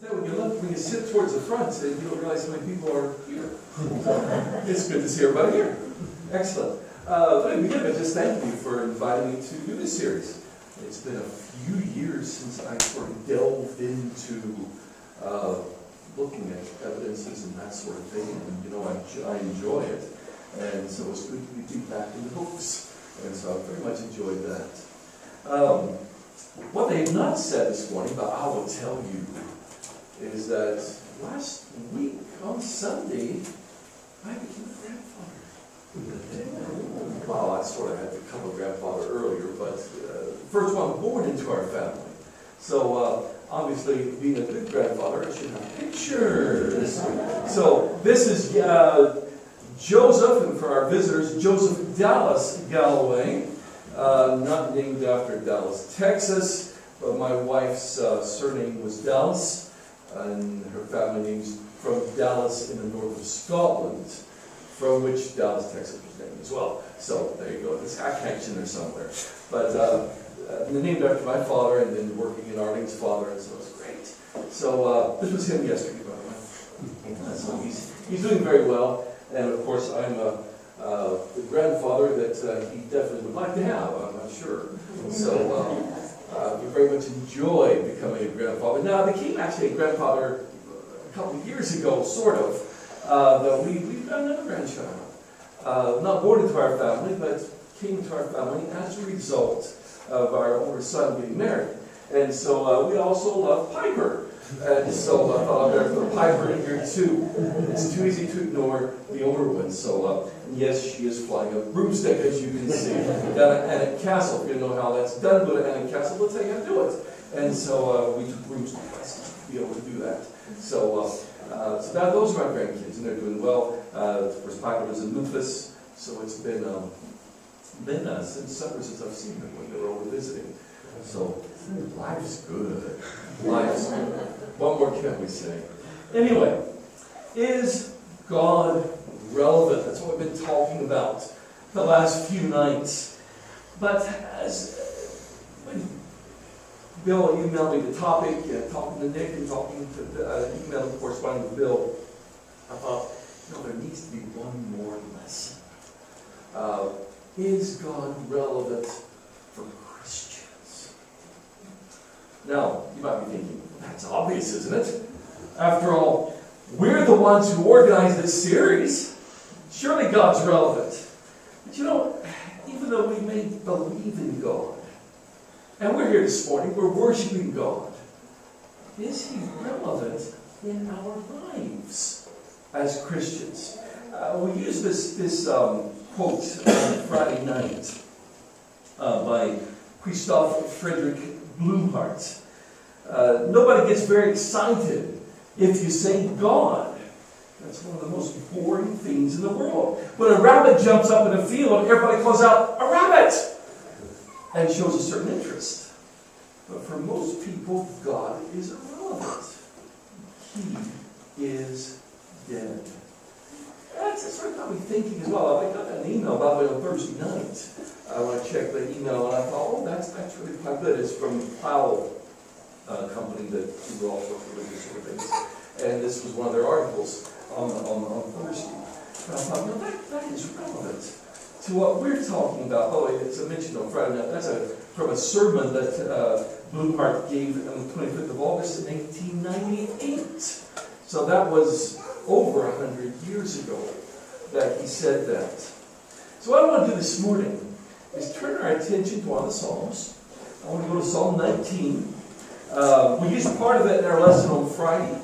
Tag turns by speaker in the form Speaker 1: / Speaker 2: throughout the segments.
Speaker 1: When you sit towards the front, you don't realize how many people are here. It's good to see everybody here. Excellent. Let me begin by just thanking you for inviting me to do this series. It's been a few years since I sort of delved into looking at evidences and that sort of thing, and I enjoy it. And so it's good to be back in the books. And so I very much enjoyed that. What they have not said this morning, but I will tell you, is that last week on Sunday, I became a grandfather. Well, I sort of had to become a grandfather earlier, but first one born into our family. So obviously, being a good grandfather, I should have pictures. So this is Joseph, and for our visitors, Joseph Dallas Galloway, not named after Dallas, Texas, but my wife's surname was Dallas, and her family name's from Dallas in the north of Scotland, from which Dallas, Texas was named as well. So there you go, there's a connection there somewhere. But named after my father, and then working in Arlene's father, and so it's great. So this was him yesterday, by the way. So he's doing very well, and of course I'm the grandfather that he definitely would like to have, I'm sure. So we very much enjoy becoming a grandfather. Now, I became actually a grandfather a couple of years ago, sort of. But we've got another grandchild. Not born into our family, but came into our family as a result of our older son getting married. And so we also love Piper. And so I thought I'd better put Piper in here too. It's too easy to ignore the older one. So yes, she is flying a broomstick, as you can see, down at Annick Castle. If you don't know how that's done, go to Annick Castle, they'll tell you how to do it. And so we took broomstick lessons to be able to do that. So now those are my grandkids, and they're doing well. Of course, Piper was in Memphis, so it's been since summer since I've seen them when they were over visiting. So life's good. Life's good. What more can we say? Anyway, is God relevant? That's what we've been talking about the last few nights. But when Bill emailed me the topic, talking to Nick and talking to email, of course, responding to Bill, I thought, there needs to be one more lesson. Is God relevant for Christians? Now, you might be thinking, that's obvious, isn't it? After all, we're the ones who organized this series. Surely God's relevant. But even though we may believe in God, and we're here this morning, we're worshiping God, is He relevant in our lives as Christians? We use this quote on Friday night by Christoph Friedrich Blumhardt. Nobody gets very excited if you say God. That's one of the most boring things in the world. When a rabbit jumps up in a field, everybody calls out, "A rabbit!" and shows a certain interest. But for most people, God is irrelevant. He is dead. That's sort of got me thinking as well. I got an email, by the way, on Thursday night. When I checked the email, and I thought, that's really quite good. It's from Powell company that do all sorts of religious sort of things. And this was one of their articles on Thursday. And I thought, that is relevant to what we're talking about. Oh, it's mentioned on Friday night. That's from a sermon that Blumhardt gave on the 25th of August in 1898. So that was over 100 years ago that he said that. So what I want to do this morning is turn our attention to one of the Psalms. I want to go to Psalm 19. We used part of it in our lesson on Friday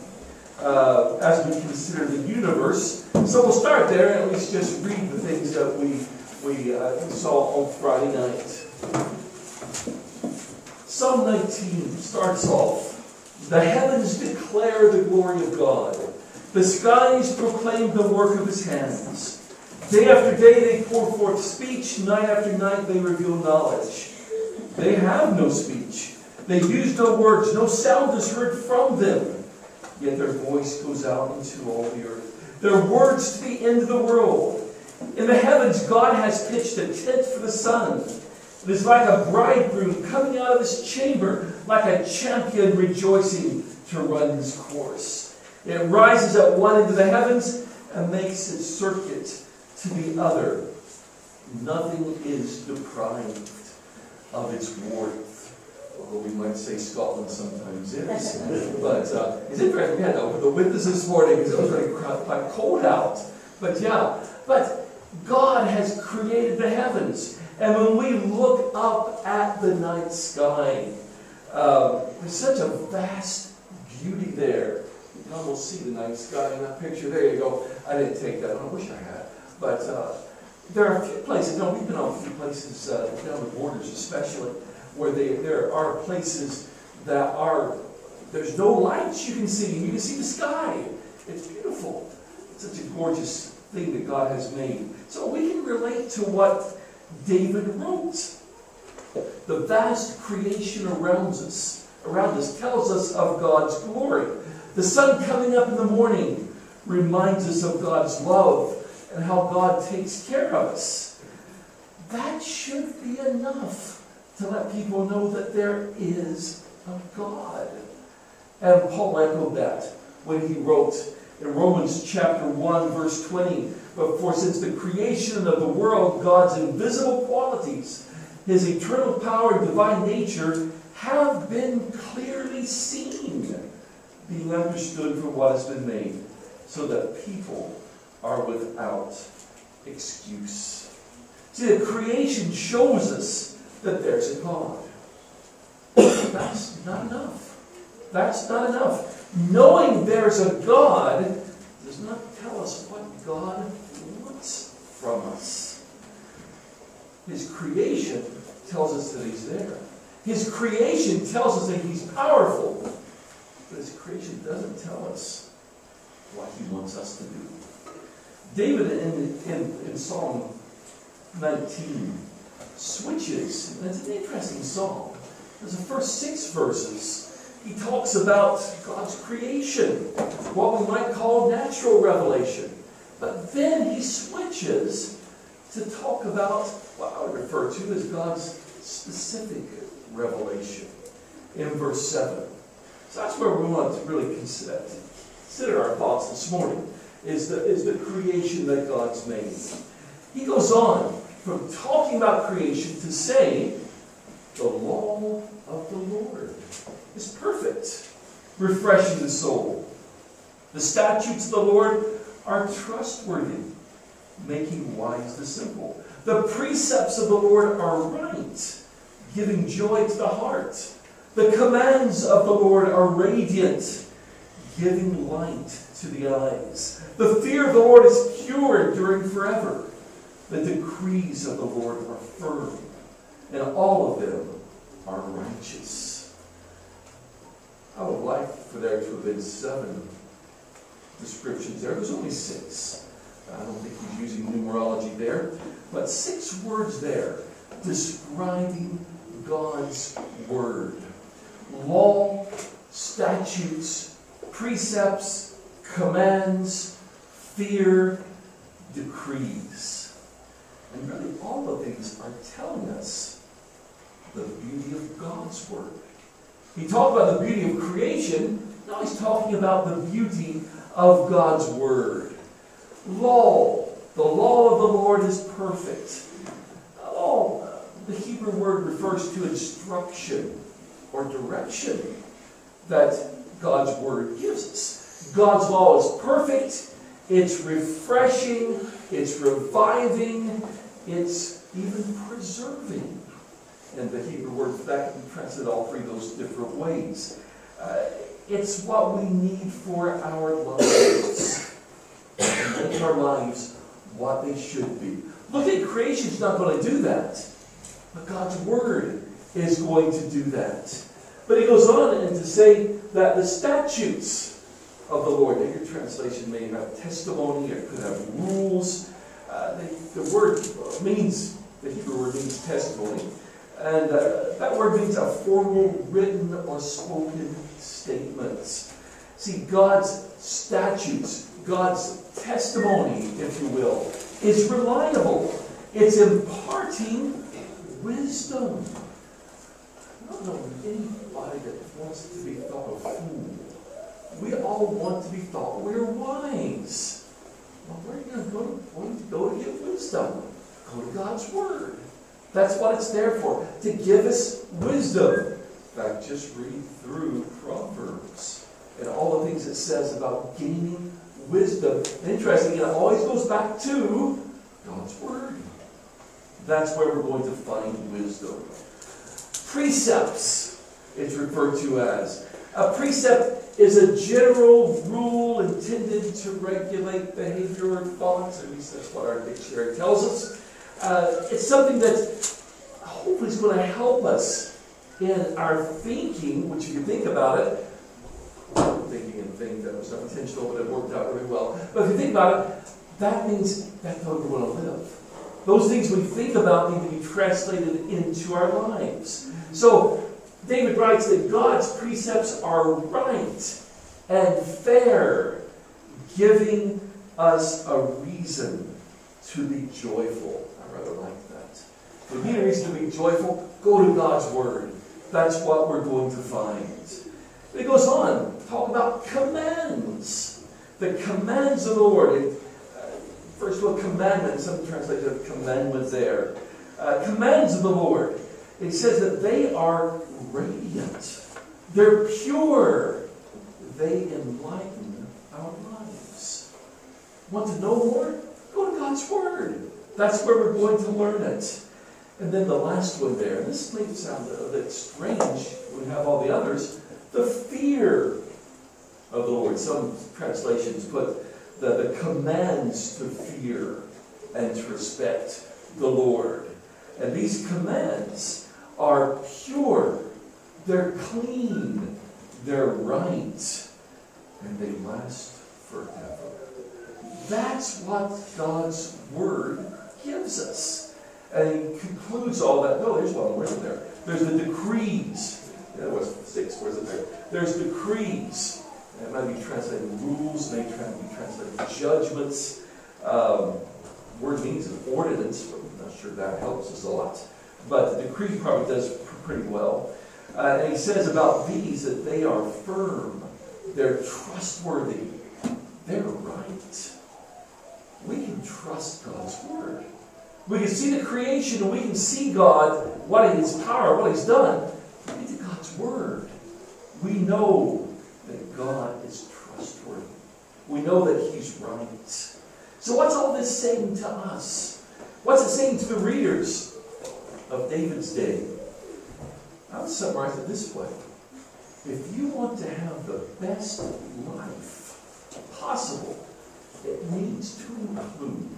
Speaker 1: as we consider the universe. So we'll start there and at least just read the things that we saw on Friday night. Psalm 19 starts off, "The heavens declare the glory of God. The skies proclaim the work of His hands. Day after day they pour forth speech. Night after night they reveal knowledge. They have no speech. They use no words. No sound is heard from them. Yet their voice goes out into all the earth. Their words to the end of the world. In the heavens God has pitched a tent for the sun. It is like a bridegroom coming out of his chamber, like a champion rejoicing to run his course. It rises at one end of the heavens and makes its circuit to the other. Nothing is deprived of its warmth. Although we might say Scotland sometimes is. But it's interesting, we had to open the windows this morning because it was really quite cold out. But God has created the heavens. And when we look up at the night sky, there's such a vast beauty there. You can almost see the night sky in that picture. There you go. I didn't take that. I wish I had. But there are a few places, we've been on a few places, down the borders especially, where there are places that there's no lights you can see. You can see the sky. It's beautiful. It's such a gorgeous thing that God has made. So we can relate to what David wrote. The vast creation around us tells us of God's glory. The sun coming up in the morning reminds us of God's love and how God takes care of us. That should be enough to let people know that there is a God. And Paul echoed that when he wrote in Romans chapter 1, verse 20, "But for since the creation of the world, God's invisible qualities, his eternal power and divine nature, have been clearly seen, being understood from what has been made, so that people are without excuse." See, the creation shows us that there's a God. That's not enough. That's not enough. Knowing there's a God does not tell us what God wants from us. His creation tells us that he's there. His creation tells us that he's powerful. But his creation doesn't tell us what he wants us to do. David in Psalm 19 switches, and it's an interesting psalm. There's the first 6 verses. He talks about God's creation, what we might call natural revelation. But then he switches to talk about what I would refer to as God's specific revelation in verse 7. So that's where we want to really consider our thoughts this morning, is the creation that God's made. He goes on from talking about creation to say, the law of the Lord is perfect, refreshing the soul. The statutes of the Lord are trustworthy, making wise the simple. The precepts of the Lord are right, giving joy to the heart. The commands of the Lord are radiant, giving light to the eyes. The fear of the Lord is pure, enduring forever. The decrees of the Lord are firm, and all of them are righteous. I would like for there to have been 7 descriptions there. There's only 6. I don't think he's using numerology there. But 6 words there describing God's Word. Law, statutes, precepts, commands, fear, decrees. And really all of these are telling us the beauty of God's Word. He talked about the beauty of creation. Now he's talking about the beauty of God's Word. Law. The law of the Lord is perfect. Law, the Hebrew word refers to instruction or direction that God's Word gives us. God's law is perfect. It's refreshing. It's reviving. It's even preserving. And the Hebrew word for that can be translated all 3 of those different ways. It's what we need for our lives. And make our lives what they should be. Looking at creation is not going to do that. But God's Word is going to do that. But he goes on and to say that the statutes of the Lord, now your translation may have testimony, it could have rules. The word means, the Hebrew word means testimony. And that word means a formal written or spoken statement. See, God's statutes, God's testimony, if you will, is reliable. It's imparting wisdom. I don't know anybody that wants to be thought a fool we all want to be thought we're wise. Well, where are you going to go to get wisdom? Go to God's Word. That's what it's there for, to give us wisdom. In fact, just read through Proverbs and all the things it says about gaining wisdom. Interesting, it always goes back to God's Word. That's where we're going to find wisdom. Precepts, it's referred to as. A precept is a general rule intended to regulate behavior or thoughts. At least that's what our dictionary tells us. It's something that hopefully is going to help us in our thinking, which if you think about it, thinking and thing that was not intentional, but it worked out really well. But if you think about it, that means that's how we want to live. Those things we think about need to be translated into our lives. So, David writes that God's precepts are right and fair, giving us a reason to be joyful. I rather like that. If we need a reason to be joyful, go to God's Word. That's what we're going to find. It goes on to talk about commands. The commands of the Lord. First of all, commandment. Some translate the commandment there. Commands of the Lord. It says that they are radiant. They're pure. They enlighten our lives. Want to know more? Go to God's Word. That's where we're going to learn it. And then the last one there, and this may sound a bit strange when we have all the others, the fear of the Lord. Some translations put the commands to fear and to respect the Lord. And these commands are pure, they're clean, they're right, and they last forever. That's what God's Word gives us. And he concludes all that. No, there's one more in there. There's the decrees. Yeah, there was 6. Where's it there? There's decrees. It might be translated rules, may be translated judgments. Word means an ordinance, but I'm not sure that helps us a lot. But the decree probably does pretty well. And he says about these that they are firm, they're trustworthy, they're right. We can trust God's Word. We can see the creation and we can see God, what His power, what He's done. We get to God's Word. We know that God is trustworthy. We know that He's right. So what's all this saying to us? What's it saying to the readers of David's day? I would summarize it this way. If you want to have the best life possible, it needs to include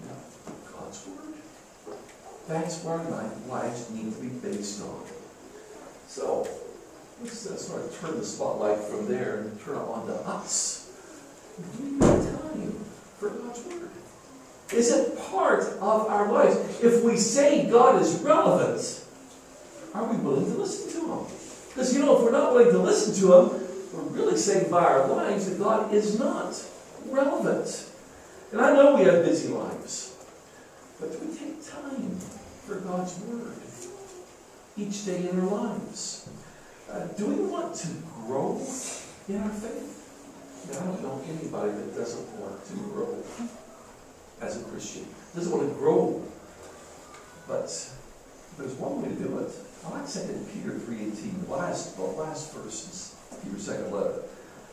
Speaker 1: God's Word. That's where our lives need to be based on. So, let's sort of turn the spotlight from there and turn it on to us. Do we have time for God's Word? Is it part of our lives? If we say God is relevant, are we willing to listen to Him? Because, if we're not willing to listen to Him, we're really saying by our lives that God is not relevant. And I know we have busy lives, but do we take time for God's Word each day in our lives? Do we want to grow in our faith? I don't know anybody that doesn't want to grow as a Christian. Doesn't want to grow. But there's one way to do it. I like 2 Peter 3:18, the last verses, Peter's second letter.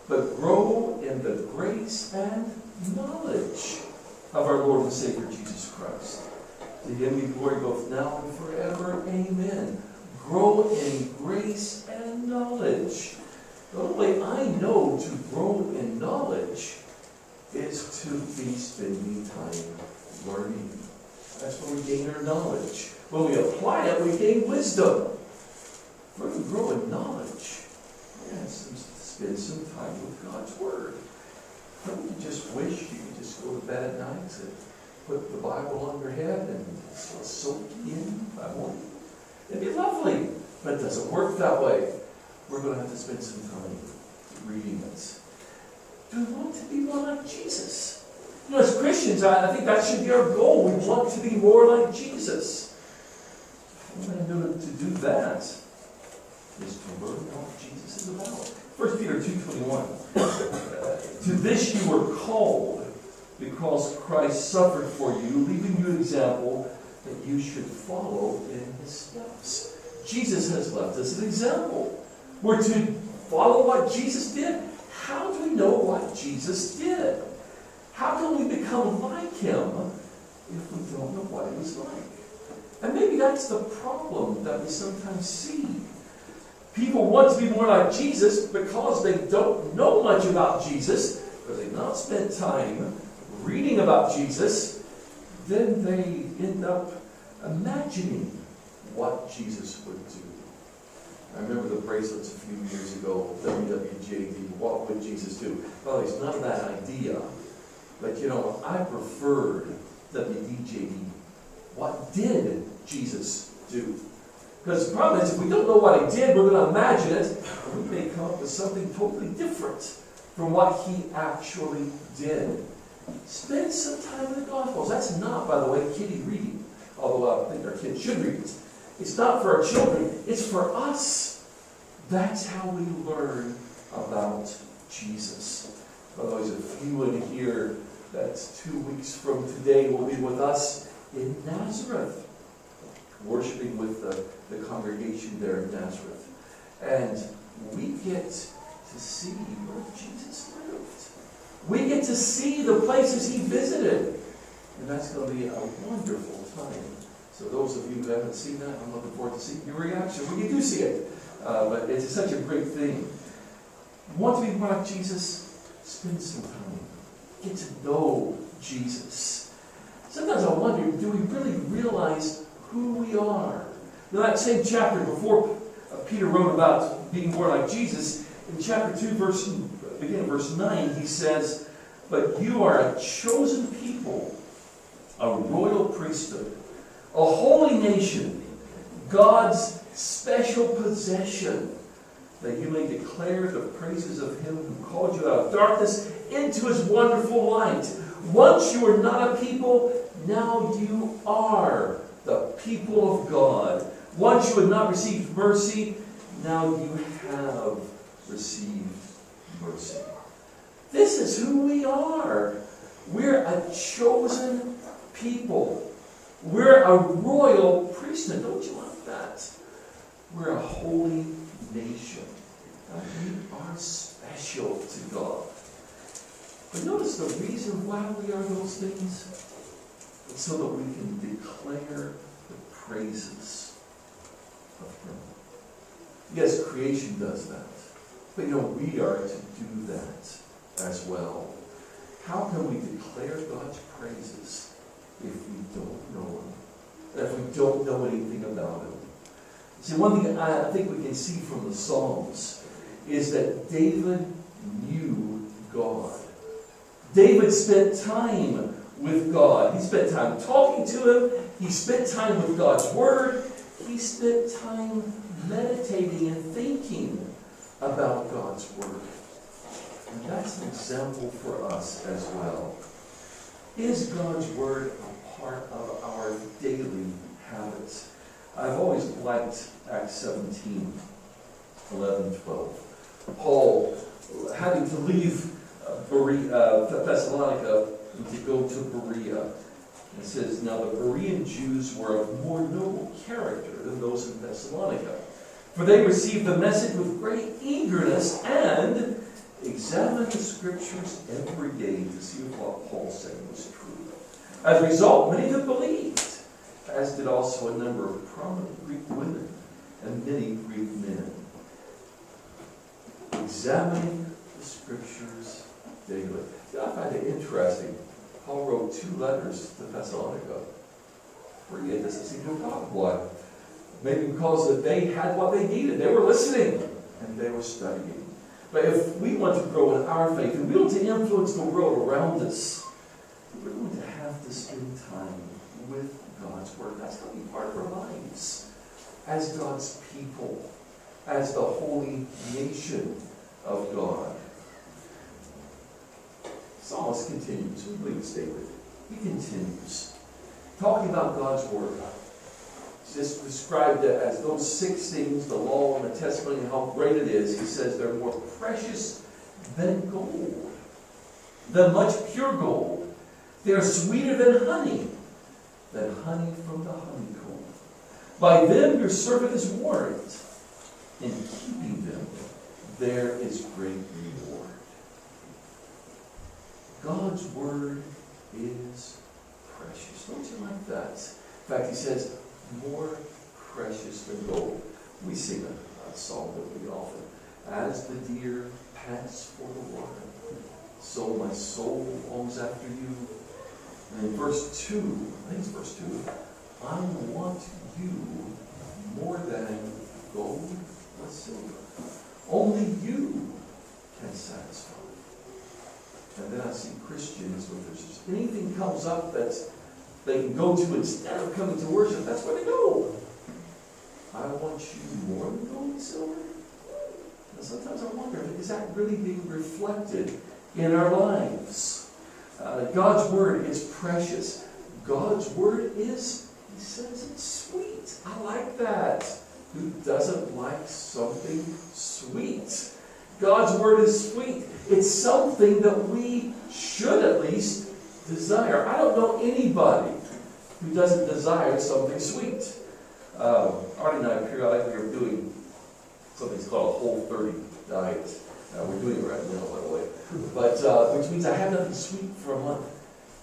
Speaker 1: But grow in the grace and knowledge of our Lord and Savior Jesus Christ. To Him be glory both now and forever. Amen. Grow in grace and knowledge. The only way I know to grow in knowledge is to be spending time learning. That's when we gain our knowledge. When we apply it, we gain wisdom. When we grow in knowledge, spend some time with God's Word. Don't you just wish you could just go to bed at night and put the Bible on your head and soak in by morning? It'd be lovely, but it doesn't work that way. We're going to have to spend some time reading it. Do we want to be more like Jesus? As Christians, I think that should be our goal. We want to be more like Jesus. The only way to do that is to learn what Jesus is about. 1 Peter 2:21. To this you were called, because Christ suffered for you, leaving you an example that you should follow in his steps. Jesus has left us an example. We're to follow what Jesus did. How do we know what Jesus did? How can we become like him if we don't know what he was like? And maybe that's the problem that we sometimes see. People want to be more like Jesus because they don't know much about Jesus, because they've not spent time reading about Jesus. Then they end up imagining what Jesus would do. I remember the bracelets a few years ago, WWJD, what would Jesus do? Well, it's not a bad idea. But I preferred WDJD. What did Jesus do? Because the problem is, if we don't know what he did, we're going to imagine it, and we may come up with something totally different from what he actually did. Spend some time in the Gospels. That's not, by the way, kiddie reading, although I think our kids should read it. It's not for our children, it's for us. That's how we learn about Jesus. By the way, there's a few in here that 2 weeks from today will be with us in Nazareth, worshiping with the congregation there in Nazareth. And we get to see where Jesus lived. We get to see the places he visited. And that's going to be a wonderful time. So those of you who haven't seen that, I'm looking forward to seeing your reaction when you do see it. But it's such a great thing. Want to be more like Jesus? Spend some time. Get to know Jesus. Sometimes I wonder, do we really realize who we are? Now, that same chapter before Peter wrote about being more like Jesus, in chapter 2, beginning of verse 9, he says, "But you are a chosen people, a royal priesthood, a holy nation, God's special possession, that you may declare the praises of him who called you out of darkness into his wonderful light. Once you were not a people, now you are the people of God. Once you had not received mercy, now you have received mercy." This is who we are. We're a chosen people. We're a royal priesthood. Don't you love that? We're a holy nation. And we are special to God. But notice the reason why we are those things? It's so that we can declare the praises of him. Yes, creation does that. But we are to do that as well. How can we declare God's praises if we don't know him? If we don't know anything about him? See, one thing I think we can see from the Psalms is that David knew God. David spent time with God. He spent time talking to him. He spent time with God's Word. He spent time meditating and thinking about God's Word. And that's an example for us as well. Is God's Word a part of our daily habits? I've always liked Acts 17, 11, 12. Paul having to leave Thessalonica to go to Berea. It says, "Now the Berean Jews were of more noble character than those in Thessalonica, for they received the message with great eagerness and examined the Scriptures every day to see if what Paul said was true. As a result, many of them believed, as did also a number of prominent Greek women and many Greek men." Examining the Scriptures daily. I find it interesting. Paul wrote 2 letters to Thessalonica. Berea doesn't seem to have got one. Maybe because they had what they needed. They were listening and they were studying. But if we want to grow in our faith and we want to influence the world around us, we're going to have to spend time with God's Word. That's going to be part of our lives as God's people, as the holy nation of God. Psalmist continues. We believe it's David. He continues talking about God's Word. just described it as those 6 things, the law and the testimony, and how great it is. He says they're more precious than gold, than much pure gold. They're sweeter than honey from the honeycomb. By them your servant is warned. In keeping them, there is great reward. God's word is precious. Don't you like that? In fact, he says, more precious than gold. We sing a song that we often, as the deer pants for the water, so my soul longs after you. And in verse 2, I think it's verse 2, I want you more than gold or silver. Only you can satisfy. And then I see Christians, when there's anything comes up that they can go to instead of coming to worship, that's where they go. I want you more than gold and silver. And sometimes I wonder, is that really being reflected in our lives? God's word is precious. God's word is, he says, it's sweet. I like that. Who doesn't like something sweet? God's word is sweet. It's something that we should at least desire. I don't know anybody who doesn't desire something sweet. Artie and I periodically are doing something called a Whole30 diet. We're doing it right now, by the way. But which means I have nothing sweet for a month.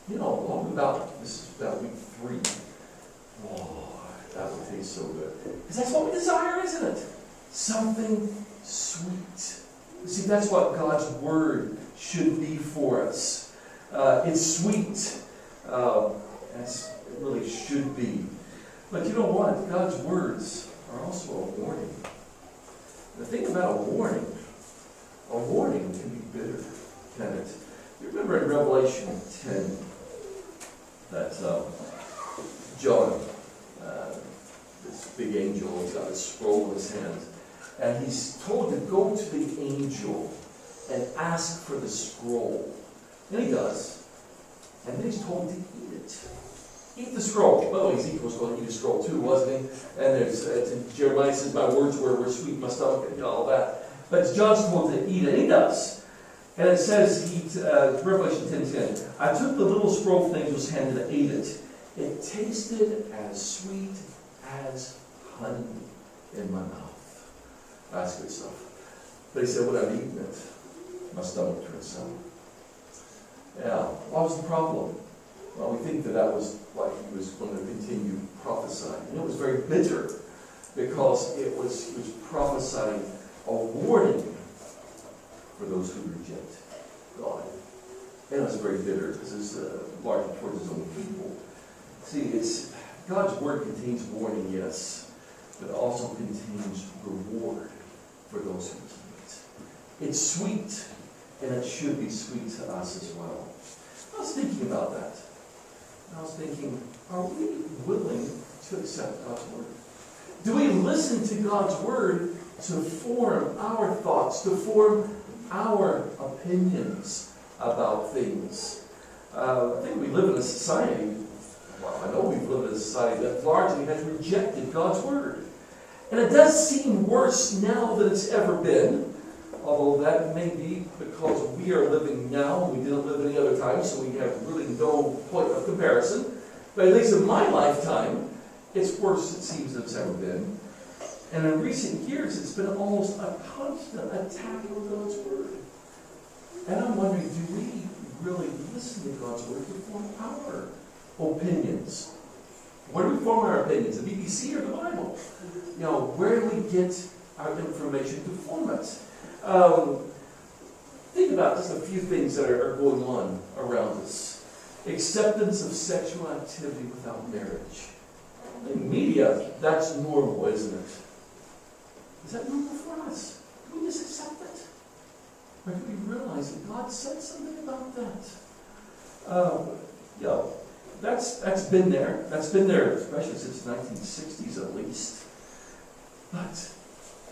Speaker 1: This is about week 3. Oh, that would taste so good. Because that's what we desire, isn't it? Something sweet. You see, that's what God's word should be for us. It's sweet, as it really should be. But you know what? God's words are also a warning. The thing about a warning can be bitter, can it? You remember in Revelation 10 that John, this big angel, he's got a scroll in his hand, and he's told to go to the angel and ask for the scroll. And he does. And then he's told to eat it. Eat the scroll. Well, Ezekiel was going to eat a scroll too, wasn't he? And there's Jeremiah says, my words were sweet in my stomach, and all that. But John's told to eat it, and he does. And it says, Revelation 10:10, I took the little scroll from the angel's hand and ate it. It tasted as sweet as honey in my mouth. That's good stuff. But he said, when I've eaten it, my stomach turned sour. Yeah, what was the problem? Well, we think that was why he was going to continue prophesying. And it was very bitter, because he was prophesying a warning for those who reject God. And it was very bitter, because it's largely towards his own people. See, God's word contains warning, yes, but it also contains reward for those who keep it. It's sweet, and it should be sweet to us as well. I was thinking about that. I was thinking, are we willing to accept God's word? Do we listen to God's word to form our thoughts, to form our opinions about things? I think we live in a society, well, I know we've lived in a society that largely has rejected God's word. And it does seem worse now than it's ever been, although that may be because we are living now, we didn't live any other time, so we have really no point of comparison. But at least in my lifetime, it's worse, it seems, than it's ever been. And in recent years, it's been almost a constant attack on God's word. And I'm wondering, do we really listen to God's word to form our opinions? Where do we form our opinions? The BBC or the Bible? You know, where do we get our information to form it? Think about just a few things that are going on around us. Acceptance of sexual activity without marriage. In media, that's normal, isn't it? Is that normal for us? Do we just accept it? Or do we realize that God said something about that? That's been there. That's been there, especially since the 1960s at least. But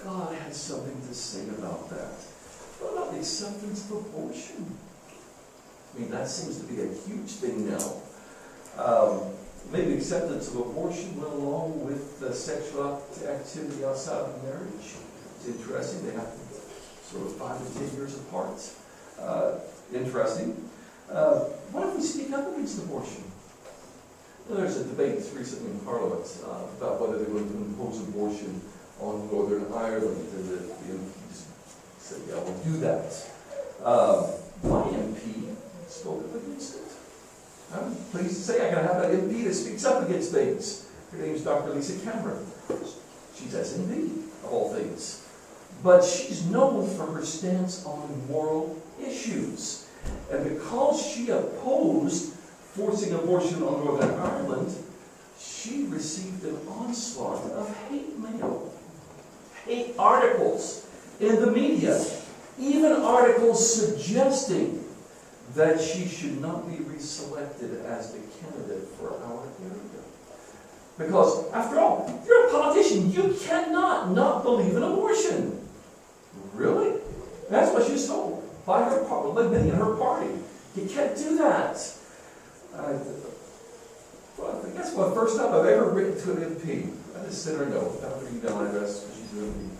Speaker 1: God has something to say about that. What about the acceptance of abortion? I mean, that seems to be a huge thing now. maybe acceptance of abortion went along with sexual activity outside of marriage. It's interesting. They happen sort of 5 to 10 years apart. Interesting. What if we speak up against abortion? Well, there's a debate recently in Parliament about whether they're going to impose abortion on Northern Ireland, and the just said, yeah, we'll do that. My MP spoke up against it. I'm pleased to say I can have an MP that speaks up against things. Her name's Dr. Lisa Cameron. She's SNP, of all things. But she's known for her stance on moral issues. And because she opposed forcing abortion on Northern Ireland, she received an onslaught of hate mail. Hate articles in the media. Even articles suggesting that she should not be reselected as the candidate for our area. Because, after all, if you're a politician, you cannot not believe in abortion. Really? That's what she's told by her party, by many in her party. You can't do that. Well, I guess the first time I've ever written to an MP, I just sent her a note without her email address because she's an MP.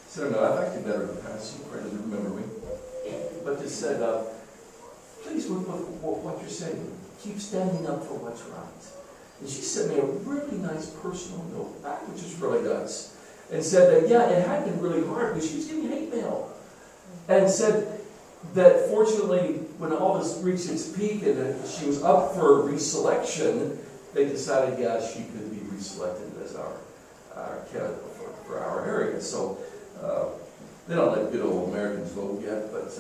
Speaker 1: Sent her a note. I've actually met her in the past, so she doesn't remember me. But just said, please, with what you're saying, keep standing up for what's right. And she sent me a really nice personal note back, which is really nice, and said that, yeah, it had been really hard because she was getting hate mail. And said that fortunately, when all this reached its peak and she was up for reselection, they decided, yeah, she could be reselected as our candidate for our area. So they don't let good old Americans vote yet, but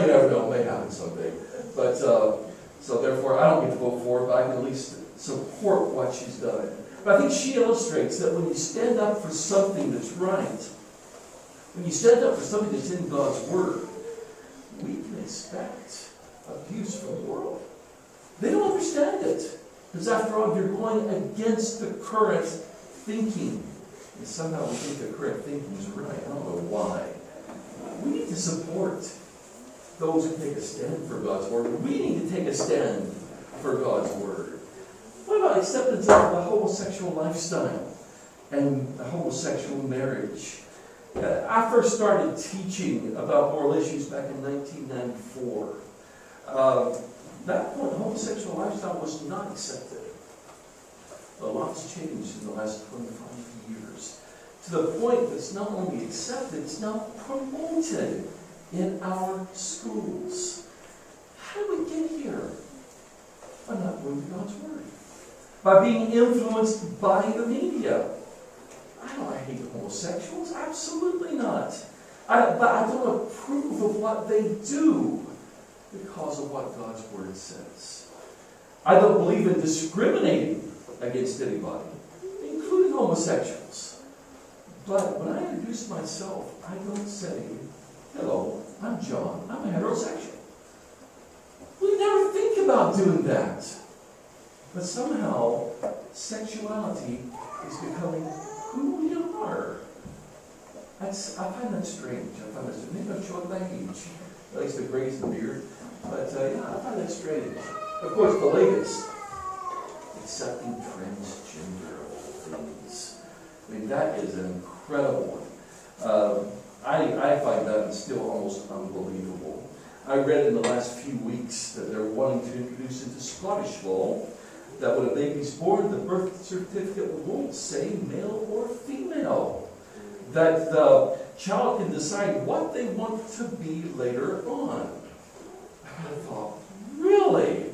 Speaker 1: you never know, it may happen someday. But so therefore, I don't get to vote for her, but I can at least support what she's done. But I think she illustrates that when you stand up for something that's right, when you stand up for something that's in God's Word, we can expect abuse from the world. They don't understand it. Because after all, you're going against the current thinking. And somehow we think the current thinking is right. I don't know why. We need to support those who take a stand for God's Word. We need to take a stand for God's Word. What about acceptance of the homosexual lifestyle and the homosexual marriage? I first started teaching about moral issues back in 1994. That point, homosexual lifestyle was not accepted. A lot's changed in the last 25 years. To the point that it's not only accepted, it's now promoted in our schools. How did we get here? By not going to God's Word. By being influenced by the media. I hate homosexuals. Absolutely not. But I don't approve of what they do because of what God's Word says. I don't believe in discriminating against anybody, including homosexuals. But when I introduce myself, I don't say, hello, I'm John, I'm a heterosexual. We never think about doing that. But somehow, sexuality is becoming who we are. I find that strange. Maybe I'm showing my age. At least the grays and the beard. But yeah, I find that strange. Of course, the latest, accepting transgender things. I mean, that is an incredible one. I find that still almost unbelievable. I read in the last few weeks that they're wanting to introduce into Scottish law that when a baby's born, the birth certificate won't say male or female. That the child can decide what they want to be later on. I thought, really?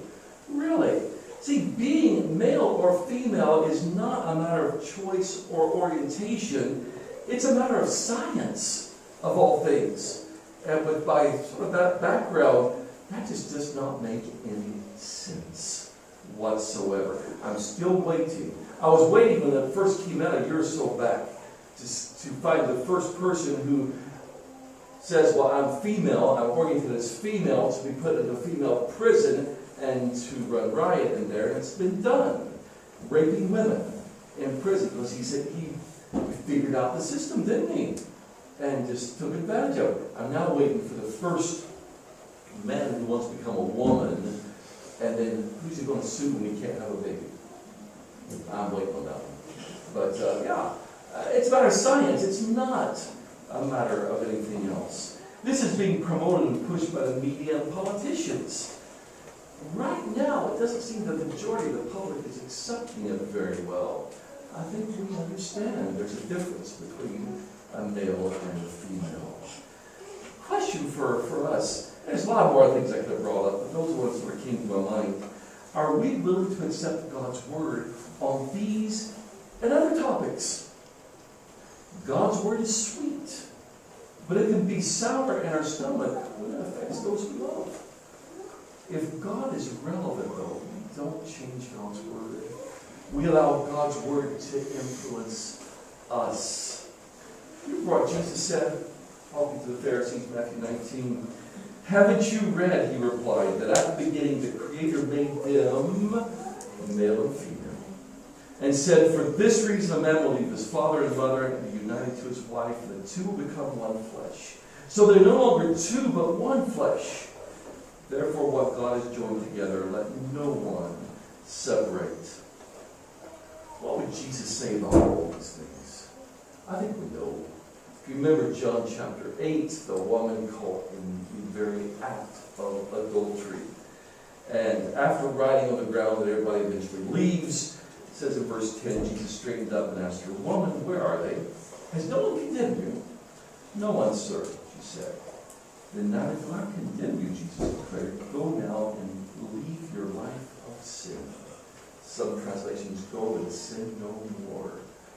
Speaker 1: Really? See, being male or female is not a matter of choice or orientation. It's a matter of science, of all things. And by sort of that background, that just does not make any sense whatsoever. I'm still waiting. I was waiting when that first came out a year or so back to find the first person who says, well, I'm female, I'm oriented as female, to be put in a female prison and to run riot in there. And it's been done. Raping women in prison. Because he said he figured out the system, didn't he? And just took advantage of it. I'm now waiting for the first man who wants to become a woman. And then who's he going to sue when he can't have a baby? I'm waiting on that one. But it's a matter of science. It's not a matter of anything else. This is being promoted and pushed by the media and politicians. Right now, it doesn't seem the majority of the public is accepting it very well. I think we understand there's a difference between a male and a female. Question for us, there's a lot more things I could have brought up, but those are ones that came to my mind. Are we willing to accept God's word on these and other topics? God's word is sweet, but it can be sour in our stomach when it affects those we love. If God is relevant, though, we don't change God's word. We allow God's word to influence us. Remember what Jesus said, talking to the Pharisees, Matthew 19. Haven't you read, he replied, that at the beginning the Creator made them male and female, and said, for this reason a man will leave his father and mother and be united to his wife, and the two will become one flesh. So they're no longer two, but one flesh. Therefore what God has joined together, let no one separate. What would Jesus say about all these things? I think we know. If you remember John chapter 8, the woman caught in the very act of adultery. And after writing on the ground that everybody eventually leaves, it says in verse 10, Jesus straightened up and asked her, woman, where are they? Has no one condemned you? No one, sir, she said. Then neither do I condemn you, Jesus declared. Go now and leave your life of sin. Some translations go and sin no more.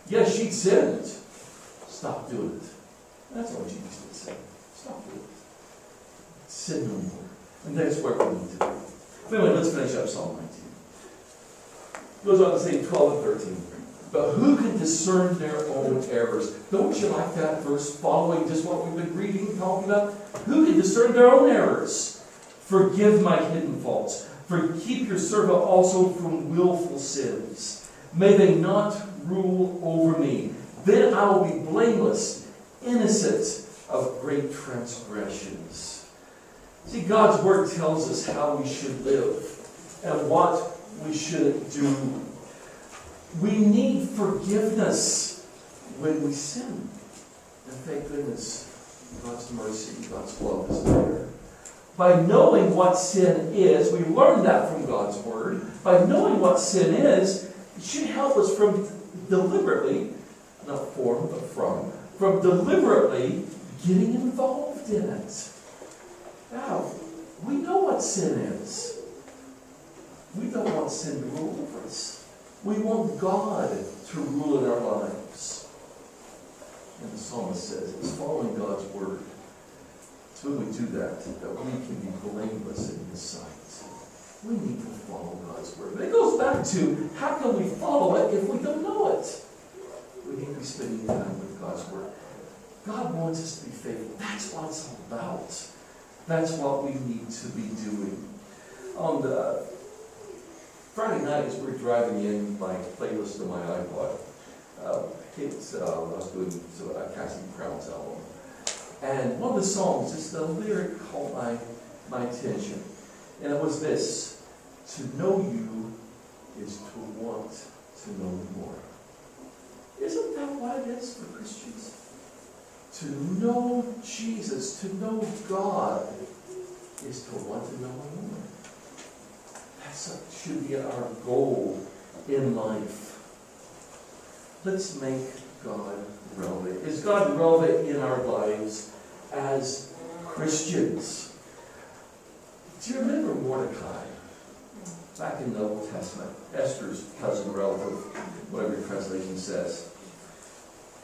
Speaker 1: Yes, she'd sinned. Stop doing it. That's all Jesus would say. Stop doing it. Sin no more. And that's where we need to be. But anyway, let's finish up Psalm 19. It goes on to say 12 and 13. But who can discern their own errors? Don't you like that verse following just what we've been reading, talking about? Who can discern their own errors? Forgive my hidden faults. Keep your servant also from willful sins. May they not rule over me. Then I will be blameless, innocent of great transgressions. See, God's word tells us how we should live and what we shouldn't do. We need forgiveness when we sin. And thank goodness, God's mercy, God's love is there. By knowing what sin is, we learn that from God's word. By knowing what sin is, it should help us from deliberately, not from, but from deliberately getting involved in it. Now, we know what sin is. We don't want sin to rule over us. We want God to rule in our lives. And the psalmist says it's following God's word. It's when we do that we can be blameless in His sight. We need to follow God's word. But it goes back to, how can we follow it if we don't know it? We need to be spending time with God's word. God wants us to be faithful. That's what it's all about. That's what we need to be doing. On the Friday night, as we're driving in, my playlist on my iPod, I was doing a Cassie Brown's album. And one of the songs, just the lyric caught my attention. And it was this: to know you is to want to know more. Isn't that what it is for Christians? To know Jesus, to know God, is to want to know more. That should be our goal in life. Let's make God relevant. Is God relevant in our lives as Christians? Do you remember Mordecai? Back in the Old Testament, Esther's cousin, relative, whatever your translation says.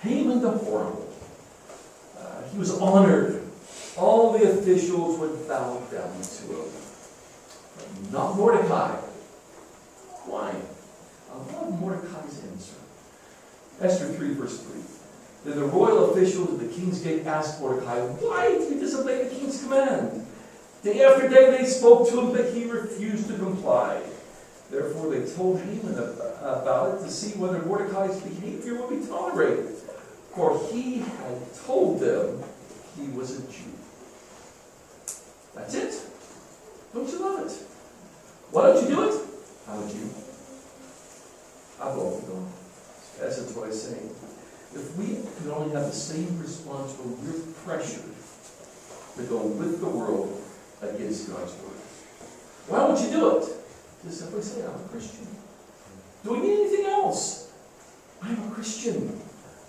Speaker 1: Haman the horrible. He was honored. All the officials would bow down to him. But not Mordecai. Why? I love Mordecai's answer. Esther 3, verse 3. Then the royal officials of the king's gate asked Mordecai, why did you disobey the king's command? Day after day they spoke to him, but he refused to comply. Therefore they told Haman about it to see whether Mordecai's behavior would be tolerated. For he had told them he was a Jew. That's it. Don't you love it? Why don't you do it? How would you? I belong to God. That's what I'm saying. If we can only have the same response when we're pressured to go with the world against God's word. Why won't you do it? Just simply say, I'm a Christian. Do we need anything else? I'm a Christian.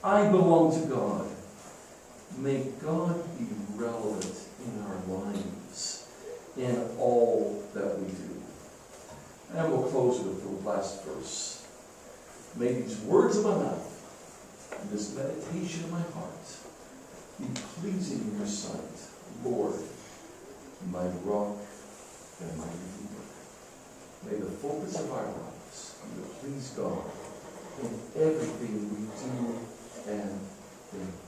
Speaker 1: I belong to God. May God be relevant in our lives, in all that we do. And we'll close with the last verse. May these words of my mouth and this meditation of my heart be pleasing in your sight, Lord, my rock and my redeemer. May the focus of our lives be to please God in everything we do and think.